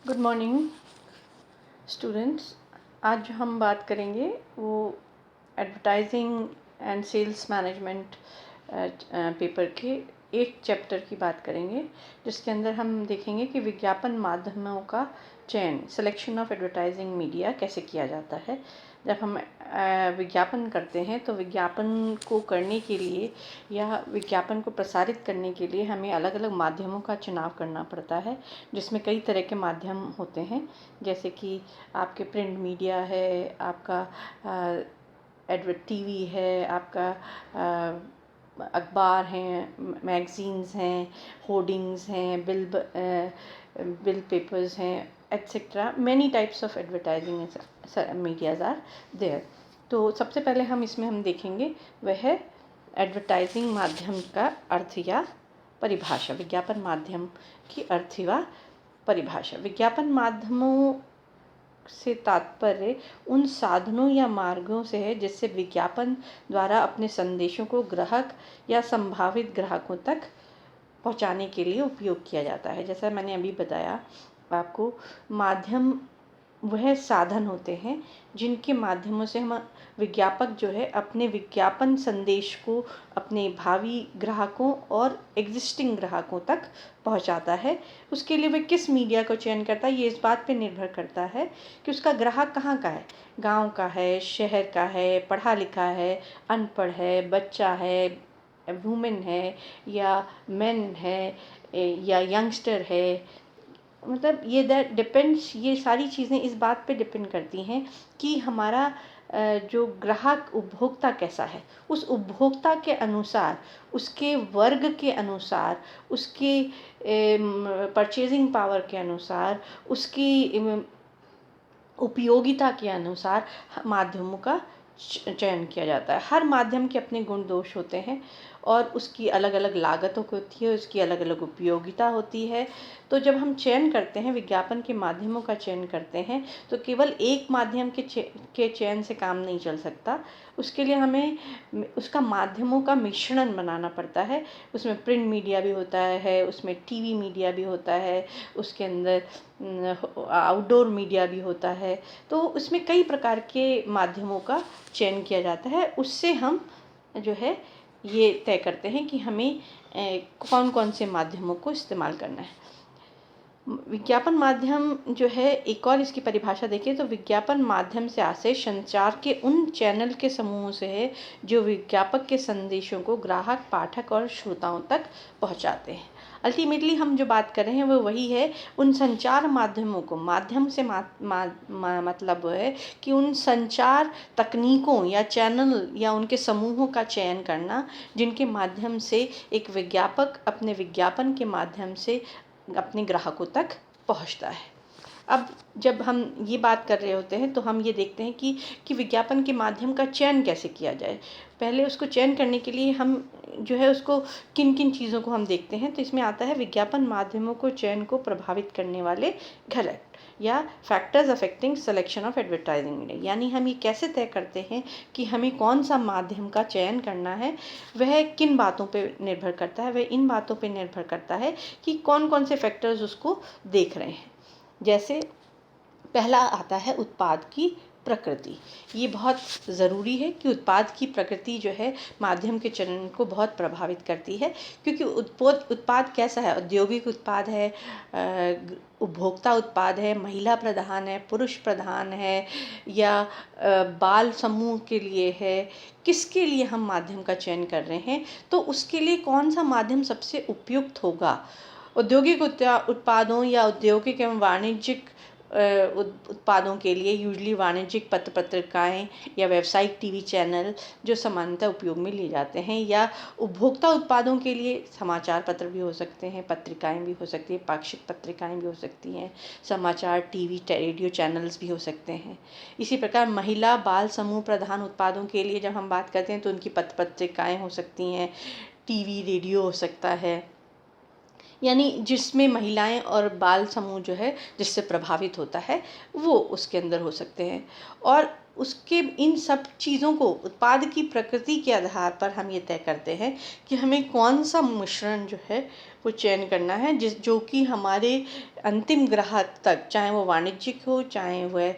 Good morning students. आज जो हम बात करेंगे वो advertising and sales management paper के 8 चैप्टर की बात करेंगे, जिसके अंदर हम देखेंगे कि विज्ञापन माध्यमों का चयन, सिलेक्शन ऑफ एडवर्टाइजिंग मीडिया कैसे किया जाता है। जब हम विज्ञापन करते हैं तो विज्ञापन को करने के लिए या विज्ञापन को प्रसारित करने के लिए हमें अलग अलग माध्यमों का चुनाव करना पड़ता है, जिसमें कई तरह के माध्यम होते हैं, जैसे कि आपके प्रिंट मीडिया है, आपका टीवी है, आपका अखबार हैं, मैगज़ीन्स हैं, होर्डिंग्स हैं, बिल पेपर्स हैं, etcetera. Many types of advertising medias are there. तो सबसे पहले हम देखेंगे वह है एडवर्टाइजिंग माध्यम का अर्थ या परिभाषा। विज्ञापन माध्यम की अर्थ व परिभाषा। विज्ञापन माध्यमों से तात्पर्य उन साधनों या मार्गों से है जिससे विज्ञापन द्वारा अपने संदेशों को ग्राहक या संभावित ग्राहकों तक पहुंचाने के लिए उपयोग किया जाता है। जैसा मैंने अभी बताया आपको, माध्यम वह साधन होते हैं जिनके माध्यमों से हम विज्ञापक जो है अपने विज्ञापन संदेश को अपने भावी ग्राहकों और एग्जिस्टिंग ग्राहकों तक पहुंचाता है। उसके लिए वह किस मीडिया को चयन करता है, ये इस बात पे निर्भर करता है कि उसका ग्राहक कहाँ का है, गांव का है, शहर का है, पढ़ा लिखा है, अनपढ़ है, बच्चा है, वुमेन है या मेन है या यंगस्टर है। मतलब ये दैट डिपेंड्स, ये सारी चीज़ें इस बात पे डिपेंड करती हैं कि हमारा जो ग्राहक उपभोक्ता कैसा है। उस उपभोक्ता के अनुसार, उसके वर्ग के अनुसार, उसके परचेजिंग पावर के अनुसार, उसकी उपयोगिता के अनुसार माध्यमों का चयन किया जाता है। हर माध्यम के अपने गुण दोष होते हैं और उसकी अलग अलग लागतों की होती है, उसकी अलग अलग उपयोगिता होती है। तो जब हम चयन करते हैं, विज्ञापन के माध्यमों का चयन करते हैं, तो केवल एक माध्यम के चयन से काम नहीं चल सकता। उसके लिए हमें उसका माध्यमों का मिश्रण बनाना पड़ता है। उसमें प्रिंट मीडिया भी होता है, उसमें टीवी मीडिया भी होता है, उसके अंदर आउटडोर मीडिया भी होता है। तो उसमें कई प्रकार के माध्यमों का चयन किया जाता है। उससे हम जो है ये तय करते हैं कि हमें कौन कौन से माध्यमों को इस्तेमाल करना है। विज्ञापन माध्यम जो है, एक और इसकी परिभाषा देखिए तो विज्ञापन माध्यम से आशय संचार के उन चैनल के समूह से है जो विज्ञापक के संदेशों को ग्राहक, पाठक और श्रोताओं तक पहुंचाते हैं। अल्टीमेटली हम जो बात कर रहे हैं वो वही है, उन संचार माध्यमों को, माध्यम से मतलब है कि उन संचार तकनीकों या चैनल या उनके समूहों का चयन करना जिनके माध्यम से एक विज्ञापक अपने विज्ञापन के माध्यम से अपने ग्राहकों तक पहुंचता है। अब जब हम ये बात कर रहे होते हैं तो हम ये देखते हैं कि विज्ञापन के माध्यम का चयन कैसे किया जाए। पहले उसको चयन करने के लिए हम जो है उसको किन किन चीज़ों को हम देखते हैं। तो इसमें आता है विज्ञापन माध्यमों को चयन को प्रभावित करने वाले घटक या factors affecting selection of advertising media. यानी हम ये कैसे तय करते हैं कि हमें कौन सा माध्यम का चयन करना है। वह किन बातों पे निर्भर करता है, वह इन बातों पे निर्भर करता है कि कौन कौन से फैक्टर्स उसको देख रहे हैं। जैसे पहला आता है उत्पाद की प्रकृति। ये बहुत ज़रूरी है कि उत्पाद की प्रकृति जो है माध्यम के चयन को बहुत प्रभावित करती है, क्योंकि उत्पाद कैसा है, औद्योगिक उत्पाद है, उपभोक्ता उत्पाद है, महिला प्रधान है, पुरुष प्रधान है, या बाल समूह के लिए है, किसके लिए हम माध्यम का चयन कर रहे हैं, तो उसके लिए कौन सा माध्यम सबसे उपयुक्त होगा। औद्योगिक उत्पादों या औद्योगिक एवं वाणिज्यिक उत्पादों के लिए यूजली वाणिज्यिक पत्र पत्रिकाएं या व्यावसायिक टीवी चैनल जो सामान्यतः उपयोग में लिए जाते हैं, या उपभोक्ता उत्पादों के लिए समाचार पत्र भी हो सकते हैं, पत्रिकाएं भी हो सकती हैं, पाक्षिक पत्रिकाएं भी हो सकती हैं, समाचार टीवी रेडियो चैनल्स भी हो सकते हैं। इसी प्रकार महिला बाल समूह प्रधान उत्पादों के लिए जब हम बात करते हैं तो उनकी पत्र पत्रिकाएं हो सकती हैं, टीवी रेडियो हो सकता है, यानी जिसमें महिलाएं और बाल समूह जो है जिससे प्रभावित होता है वो उसके अंदर हो सकते हैं। और उसके इन सब चीज़ों को उत्पाद की प्रकृति के आधार पर हम ये तय करते हैं कि हमें कौन सा मिश्रण जो है वो चयन करना है जो कि हमारे अंतिम ग्राहक तक, चाहे वो वाणिज्यिक हो, चाहे वह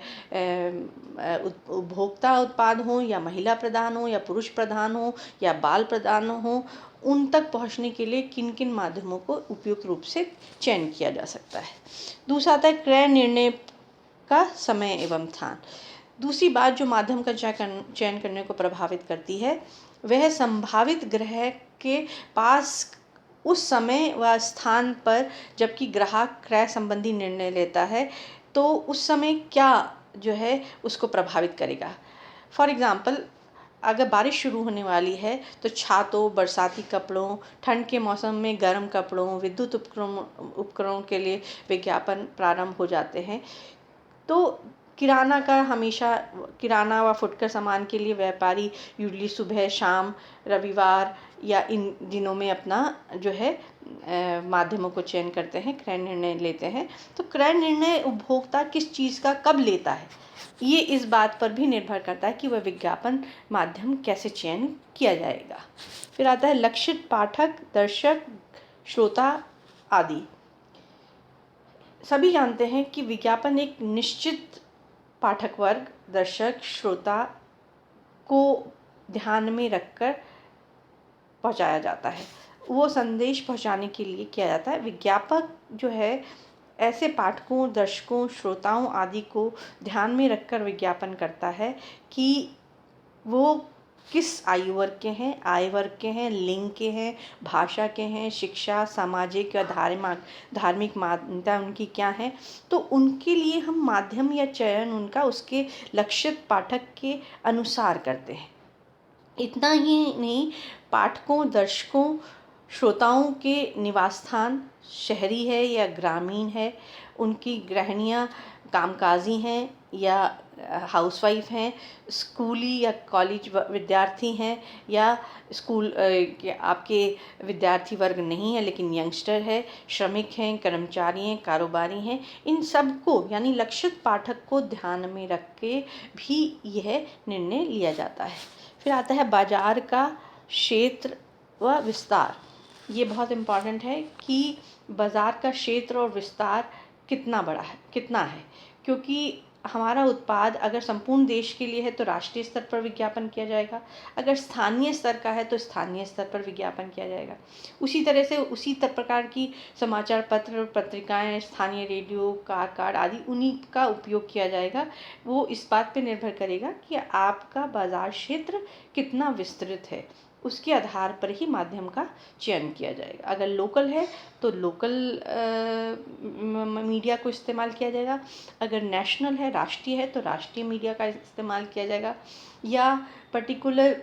उपभोक्ता उत्पाद हो, या महिला प्रधान हो, या पुरुष प्रधान हो, या बाल प्रधान हो, उन तक पहुंचने के लिए किन किन माध्यमों को उपयुक्त रूप से चयन किया जा सकता है। दूसरा आता है क्रय निर्णय का समय एवं स्थान। दूसरी बात जो माध्यम का चयन करने को प्रभावित करती है वह संभावित ग्राहक के पास उस समय व स्थान पर जबकि ग्राहक क्रय संबंधी निर्णय लेता है तो उस समय क्या जो है उसको प्रभावित करेगा। फॉर एग्ज़ाम्पल, अगर बारिश शुरू होने वाली है तो छातों, बरसाती कपड़ों, ठंड के मौसम में गर्म कपड़ों, विद्युत उपकरणों के लिए विज्ञापन प्रारंभ हो जाते हैं। तो किराना व फुटकर सामान के लिए व्यापारी यूजली सुबह, शाम, रविवार या इन दिनों में अपना जो है माध्यमों को चयन करते हैं, क्रय निर्णय लेते हैं। तो क्रय निर्णय उपभोक्ता किस चीज़ का कब लेता है, ये इस बात पर भी निर्भर करता है कि वह विज्ञापन माध्यम कैसे चयन किया जाएगा। फिर आता है लक्षित पाठक, दर्शक, श्रोता आदि। सभी जानते हैं कि विज्ञापन एक निश्चित पाठक वर्ग, दर्शक, श्रोता को ध्यान में रखकर पहुंचाया जाता है। वो संदेश पहुंचाने के लिए किया जाता है। विज्ञापक जो है ऐसे पाठकों, दर्शकों, श्रोताओं आदि को ध्यान में रखकर विज्ञापन करता है कि वो किस आयु वर्ग के हैं, आय वर्ग के हैं, लिंग के हैं, भाषा के हैं, शिक्षा, सामाजिक या धार्मिक मान्यता उनकी क्या है। तो उनके लिए हम माध्यम या चयन उनका उसके लक्षित पाठक के अनुसार करते हैं। इतना ही नहीं, पाठकों, दर्शकों, श्रोताओं के निवास स्थान शहरी है या ग्रामीण है, उनकी गृहिणियाँ कामकाजी हैं या हाउसवाइफ हैं, स्कूली या कॉलेज विद्यार्थी हैं, या स्कूल के आपके विद्यार्थी वर्ग नहीं है लेकिन यंगस्टर है, श्रमिक हैं, कर्मचारी हैं, कारोबारी हैं। इन सब को यानी लक्षित पाठक को ध्यान में रख के भी यह निर्णय लिया जाता है। फिर आता है बाजार का क्षेत्र व विस्तार। ये बहुत इम्पॉर्टेंट है कि बाज़ार का क्षेत्र और विस्तार कितना है, क्योंकि हमारा उत्पाद अगर संपूर्ण देश के लिए है तो राष्ट्रीय स्तर पर विज्ञापन किया जाएगा, अगर स्थानीय स्तर का है तो स्थानीय स्तर पर विज्ञापन किया जाएगा। उसी तरह से उसी प्रकार की समाचार पत्र, पत्रिकाएं, स्थानीय रेडियो, कार कार्ड आदि उन्हीं का उपयोग किया जाएगा। वो इस बात पे निर्भर करेगा कि आपका बाज़ार क्षेत्र कितना विस्तृत है, उसके आधार पर ही माध्यम का चयन किया जाएगा। अगर लोकल है तो लोकल मीडिया को इस्तेमाल किया जाएगा, अगर नेशनल है, राष्ट्रीय है तो राष्ट्रीय मीडिया का इस्तेमाल किया जाएगा, या पर्टिकुलर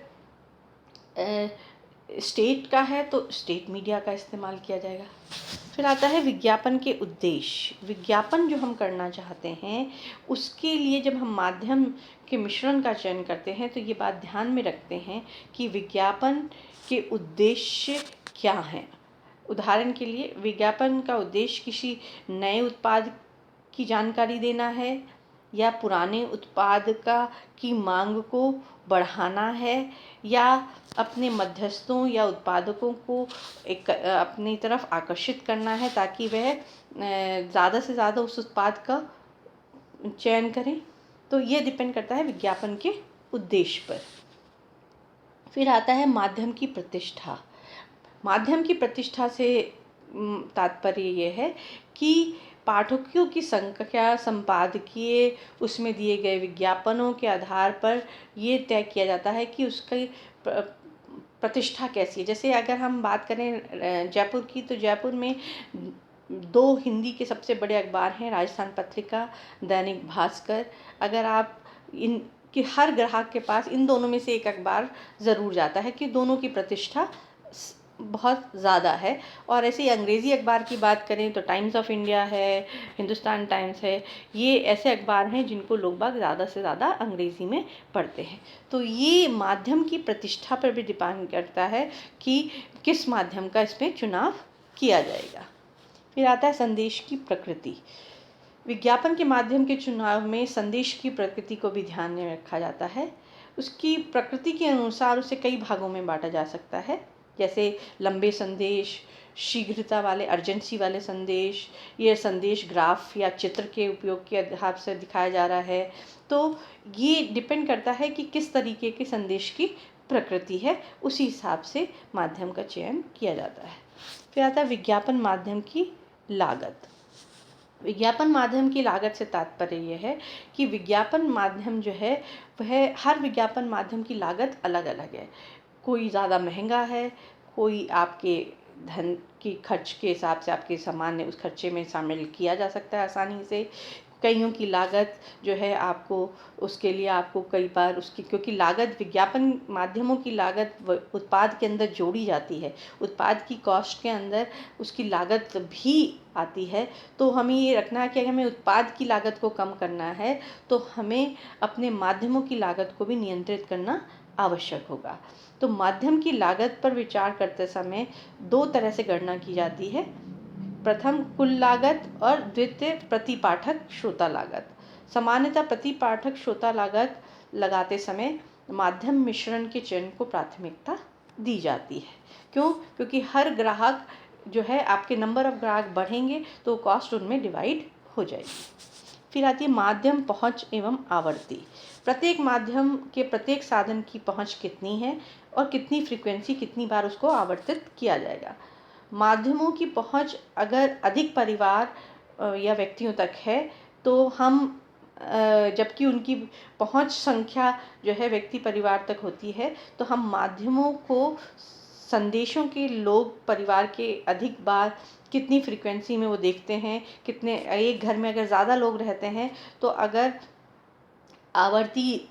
स्टेट का है तो स्टेट मीडिया का इस्तेमाल किया जाएगा। फिर आता है विज्ञापन के उद्देश्य। विज्ञापन जो हम करना चाहते हैं उसके लिए जब हम माध्यम के मिश्रण का चयन करते हैं तो ये बात ध्यान में रखते हैं कि विज्ञापन के उद्देश्य क्या हैं। उदाहरण के लिए, विज्ञापन का उद्देश्य किसी नए उत्पाद की जानकारी देना है, या पुराने उत्पाद की मांग को बढ़ाना है, या अपने मध्यस्थों या उत्पादकों को अपनी तरफ आकर्षित करना है ताकि वह ज़्यादा से ज़्यादा उस उत्पाद का चयन करें। तो ये डिपेंड करता है विज्ञापन के उद्देश्य पर। फिर आता है माध्यम की प्रतिष्ठा। माध्यम की प्रतिष्ठा से तात्पर्य ये है कि पाठकों की संख्या, संपादकीय, उसमें दिए गए विज्ञापनों के आधार पर ये तय किया जाता है कि उसकी प्रतिष्ठा कैसी है। जैसे अगर हम बात करें जयपुर की, तो जयपुर में 2 हिंदी के सबसे बड़े अखबार हैं, राजस्थान पत्रिका, दैनिक भास्कर। अगर आप कि हर ग्राहक के पास इन दोनों में से एक अखबार ज़रूर जाता है, कि दोनों की प्रतिष्ठा बहुत ज़्यादा है। और ऐसे ही अंग्रेज़ी अखबार की बात करें तो टाइम्स ऑफ इंडिया है, हिंदुस्तान टाइम्स है, ये ऐसे अखबार हैं जिनको लोग बाग ज़्यादा से ज़्यादा अंग्रेज़ी में पढ़ते हैं। तो ये माध्यम की प्रतिष्ठा पर भी डिपेंड करता है कि किस माध्यम का इसमें चुनाव किया जाएगा। फिर आता है संदेश की प्रकृति। विज्ञापन के माध्यम के चुनाव में संदेश की प्रकृति को भी ध्यान में रखा जाता है। उसकी प्रकृति के अनुसार उसे कई भागों में बांटा जा सकता है, जैसे लंबे संदेश, शीघ्रता वाले, अर्जेंसी वाले संदेश, ये संदेश ग्राफ या चित्र के उपयोग के आधार से दिखाया जा रहा है। तो ये डिपेंड करता है कि किस तरीके के संदेश की प्रकृति है, उसी हिसाब से माध्यम का चयन किया जाता है। फिर आता है विज्ञापन माध्यम की लागत। विज्ञापन माध्यम की लागत से तात्पर्य यह है कि विज्ञापन माध्यम जो है वह हर विज्ञापन माध्यम की लागत अलग अलग है। कोई ज़्यादा महंगा है, कोई आपके धन की खर्च के हिसाब से आपके सामान उस खर्चे में शामिल किया जा सकता है आसानी से। कईयों की लागत जो है आपको उसके लिए आपको कई बार उसकी, क्योंकि लागत विज्ञापन माध्यमों की लागत उत्पाद के अंदर जोड़ी जाती है, उत्पाद की कॉस्ट के अंदर उसकी लागत भी आती है। तो हमें ये रखना है कि अगर हमें उत्पाद की लागत को कम करना है तो हमें अपने माध्यमों की लागत को भी नियंत्रित करना आवश्यक होगा। तो माध्यम की लागत पर विचार करते समय दो तरह से गणना की जाती है। प्रथम कुल लागत और द्वितीय प्रति पाठक श्रोता लागत। सामान्यतः प्रति पाठक श्रोता लागत लगाते समय माध्यम मिश्रण के चयन को प्राथमिकता दी जाती है। क्यों? क्योंकि हर ग्राहक जो है, आपके नंबर ऑफ ग्राहक बढ़ेंगे तो कॉस्ट उनमें डिवाइड हो जाएगी। फिर आती है माध्यम पहुंच एवं आवृत्ति। प्रत्येक माध्यम के प्रत्येक साधन की पहुंच कितनी है और कितनी फ्रीक्वेंसी, कितनी बार उसको आवर्तित किया जाएगा। माध्यमों की पहुंच अगर अधिक परिवार या व्यक्तियों तक है तो हम जबकि उनकी पहुंच संख्या जो है व्यक्ति परिवार तक होती है, तो हम माध्यमों को संदेशों के लोग परिवार के अधिक बार कितनी फ्रीक्वेंसी में वो देखते हैं, कितने, एक घर में अगर ज़्यादा लोग रहते हैं तो अगर आवर्ती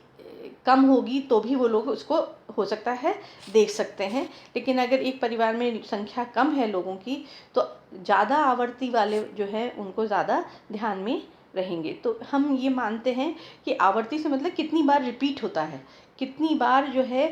कम होगी तो भी वो लोग उसको हो सकता है देख सकते हैं। लेकिन अगर एक परिवार में संख्या कम है लोगों की तो ज़्यादा आवर्ती वाले जो है उनको ज़्यादा ध्यान में रहेंगे। तो हम ये मानते हैं कि आवर्ती से मतलब कितनी बार रिपीट होता है, कितनी बार जो है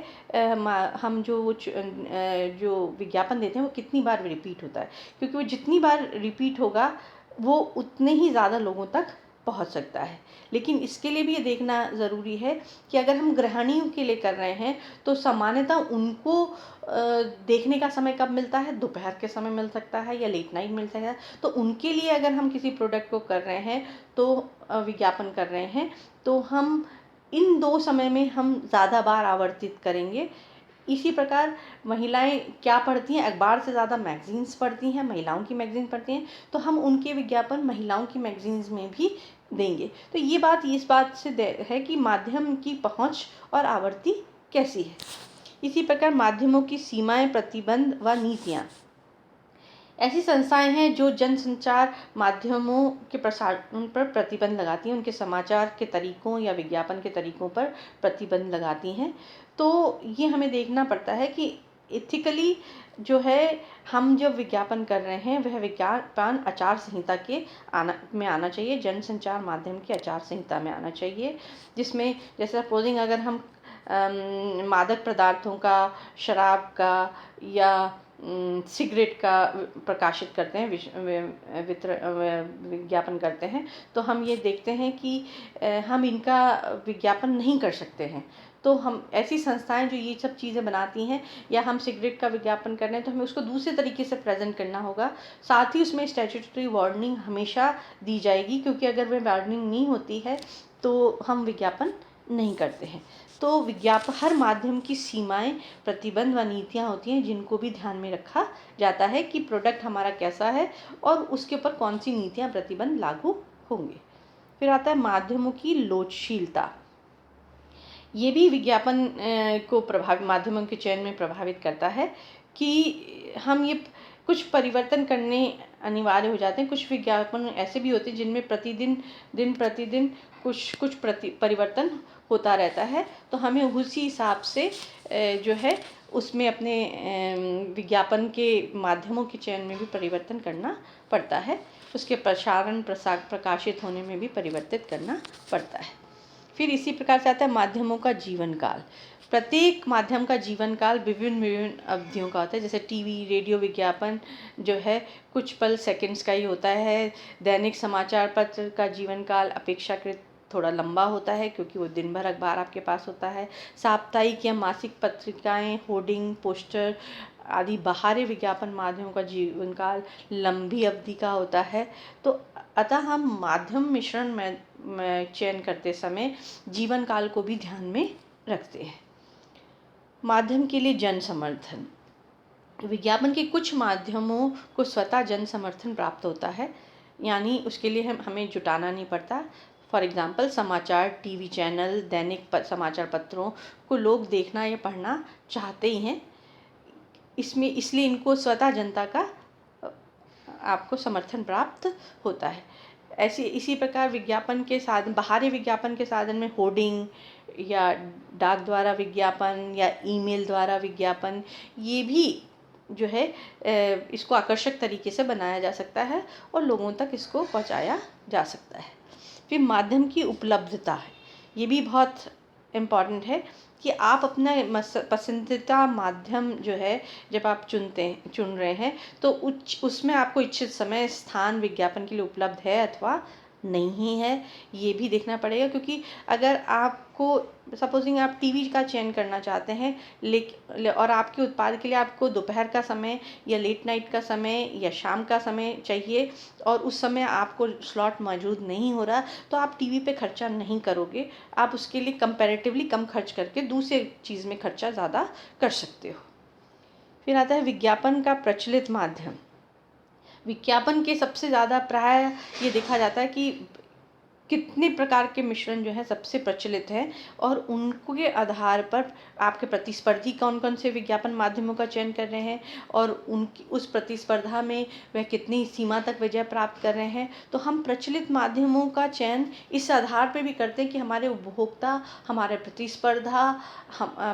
हम जो विज्ञापन देते हैं वो कितनी बार रिपीट होता है, क्योंकि वो जितनी बार रिपीट होगा वो उतने ही ज़्यादा लोगों तक पहुंच सकता है। लेकिन इसके लिए भी ये देखना ज़रूरी है कि अगर हम गृहिणियों के लिए कर रहे हैं तो सामान्यतः उनको देखने का समय कब मिलता है, दोपहर के समय मिल सकता है या लेट नाइट मिल सकता है। तो उनके लिए अगर हम किसी प्रोडक्ट को कर रहे हैं तो विज्ञापन कर रहे हैं तो हम इन दो समय में हम ज़्यादा बार आवर्तित करेंगे। इसी प्रकार महिलाएं क्या पढ़ती हैं, अखबार से ज़्यादा मैगज़ीन्स पढ़ती हैं, महिलाओं की मैगज़ीन पढ़ती हैं, तो हम उनके विज्ञापन महिलाओं की मैगज़ीन्स में भी देंगे। तो ये बात इस बात से है कि माध्यम की पहुंच और आवृत्ति कैसी है। इसी प्रकार माध्यमों की सीमाएं, प्रतिबंध व नीतियाँ। ऐसी संस्थाएं हैं जो जनसंचार माध्यमों के प्रसारण पर प्रतिबंध लगाती हैं, उनके समाचार के तरीकों या विज्ञापन के तरीकों पर प्रतिबंध लगाती हैं। तो ये हमें देखना पड़ता है कि एथिकली जो है हम जब विज्ञापन कर रहे हैं वह विज्ञापन आचार संहिता के आना चाहिए, जनसंचार माध्यम की आचार संहिता में आना चाहिए, जिसमें जैसे सपोजिंग अगर हम मादक पदार्थों का, शराब का या सिगरेट का प्रकाशित करते हैं, विज्ञापन करते हैं, तो हम ये देखते हैं कि हम इनका विज्ञापन नहीं कर सकते हैं। तो हम ऐसी संस्थाएं जो ये सब चीज़ें बनाती हैं, या हम सिगरेट का विज्ञापन कर रहे हैं तो हमें उसको दूसरे तरीके से प्रेजेंट करना होगा। साथ ही उसमें स्टैट्यूटरी वार्निंग हमेशा दी जाएगी, क्योंकि अगर वह वार्निंग नहीं होती है तो हम विज्ञापन नहीं करते हैं। तो विज्ञापन, हर माध्यम की सीमाएं, प्रतिबंध व नीतियां होती हैं जिनको भी ध्यान में रखा जाता है कि प्रोडक्ट हमारा कैसा है और उसके ऊपर कौन सी नीतियां, प्रतिबंध लागू होंगे। फिर आता है माध्यमों की लोचशीलता। ये भी विज्ञापन को माध्यमों के चयन में प्रभावित करता है कि हम ये कुछ परिवर्तन करने अनिवार्य हो जाते हैं। कुछ विज्ञापन ऐसे भी होते हैं जिनमें दिन प्रतिदिन कुछ परिवर्तन होता रहता है। तो हमें उसी हिसाब से जो है उसमें अपने विज्ञापन के माध्यमों के चयन में भी परिवर्तन करना पड़ता है, उसके प्रकाशित होने में भी परिवर्तित करना पड़ता है। फिर इसी प्रकार से आता है माध्यमों का जीवन काल। प्रत्येक माध्यम का जीवन काल विभिन्न विभिन्न अवधियों का होता है। जैसे टीवी, रेडियो, विज्ञापन जो है कुछ पल सेकंड्स का ही होता है। दैनिक समाचार पत्र का जीवन काल अपेक्षाकृत थोड़ा लंबा होता है, क्योंकि वो दिन भर अखबार आपके पास होता है। साप्ताहिक या मासिक पत्रिकाएं, होर्डिंग, पोस्टर आदि बाहरी विज्ञापन माध्यमों का जीवन काल लंबी अवधि का होता है। तो अतः हम माध्यम मिश्रण में चयन करते समय जीवन काल को भी ध्यान में रखते हैं। माध्यम के लिए जन समर्थन। विज्ञापन के कुछ माध्यमों को स्वतः जन समर्थन प्राप्त होता है, यानी उसके लिए हमें जुटाना नहीं पड़ता। फॉर एग्जाम्पल, समाचार टीवी चैनल, दैनिक समाचार पत्रों को लोग देखना या पढ़ना चाहते ही हैं। इसलिए इनको स्वतः जनता का आपको समर्थन प्राप्त होता है। इसी प्रकार विज्ञापन के साधन, बाहरी विज्ञापन के साधन में होर्डिंग या डाक द्वारा विज्ञापन या ईमेल द्वारा विज्ञापन, ये भी जो है इसको आकर्षक तरीके से बनाया जा सकता है और लोगों तक इसको पहुंचाया जा सकता है। फिर माध्यम की उपलब्धता है, ये भी बहुत इम्पॉर्टेंट है कि आप अपना पसंदीदा माध्यम जो है जब आप चुन रहे हैं तो उसमें आपको इच्छित समय स्थान विज्ञापन के लिए उपलब्ध है अथवा नहीं है, ये भी देखना पड़ेगा। क्योंकि अगर आपको सपोजिंग आप टीवी का चयन करना चाहते हैं, लेकिन और आपके उत्पाद के लिए आपको दोपहर का समय या लेट नाइट का समय या शाम का समय चाहिए और उस समय आपको स्लॉट मौजूद नहीं हो रहा, तो आप टीवी पे खर्चा नहीं करोगे। आप उसके लिए कंपैरेटिवली कम खर्च करके दूसरे चीज़ में खर्चा ज़्यादा कर सकते हो। फिर आता है विज्ञापन का प्रचलित माध्यम। विज्ञापन के सबसे ज़्यादा प्राय ये देखा जाता है कि कितने प्रकार के मिश्रण जो है सबसे प्रचलित हैं और उनके आधार पर आपके प्रतिस्पर्धी कौन कौन से विज्ञापन माध्यमों का चयन कर रहे हैं और उनकी उस प्रतिस्पर्धा में वह कितनी सीमा तक विजय प्राप्त कर रहे हैं। तो हम प्रचलित माध्यमों का चयन इस आधार पर भी करते हैं कि हमारे उपभोक्ता, हमारे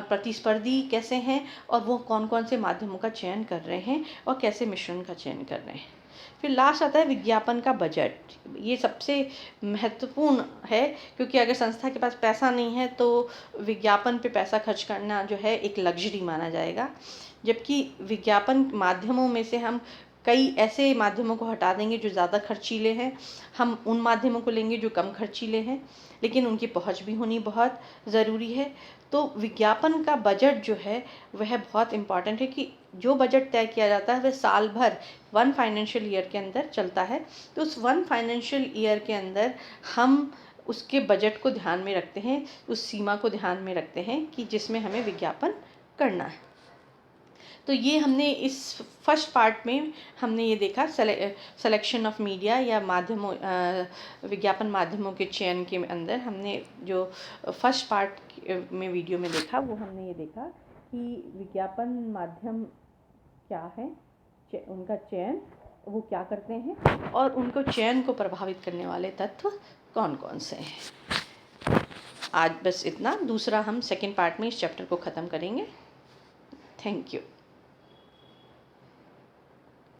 प्रतिस्पर्धी कैसे हैं और वो कौन कौन से माध्यमों का चयन कर रहे हैं और कैसे मिश्रण का चयन कर रहे हैं। फिर लास्ट आता है विज्ञापन का बजट। ये सबसे महत्वपूर्ण है, क्योंकि अगर संस्था के पास पैसा नहीं है तो विज्ञापन पे पैसा खर्च करना जो है एक लग्जरी माना जाएगा। जबकि विज्ञापन माध्यमों में से हम कई ऐसे माध्यमों को हटा देंगे जो ज़्यादा खर्चीले हैं, हम उन माध्यमों को लेंगे जो कम खर्चीले हैं लेकिन उनकी पहुंच भी होनी बहुत ज़रूरी है। तो विज्ञापन का बजट जो है वह बहुत इम्पॉर्टेंट है कि जो बजट तय किया जाता है वह साल भर 1 फाइनेंशियल ईयर के अंदर चलता है। तो उस 1 फाइनेंशियल ईयर के अंदर हम उसके बजट को ध्यान में रखते हैं, उस सीमा को ध्यान में रखते हैं कि जिसमें हमें विज्ञापन करना है। तो ये हमने इस फर्स्ट पार्ट में हमने ये देखा सिलेक्शन ऑफ मीडिया या माध्यमों विज्ञापन माध्यमों के चयन के अंदर हमने जो फर्स्ट पार्ट में वीडियो में देखा वो हमने ये देखा कि विज्ञापन माध्यम क्या है, उनका चयन वो क्या करते हैं और उनको चयन को प्रभावित करने वाले तत्व कौन कौन से हैं। आज बस इतना। दूसरा हम सेकंड पार्ट में इस चैप्टर को ख़त्म करेंगे। Thank you.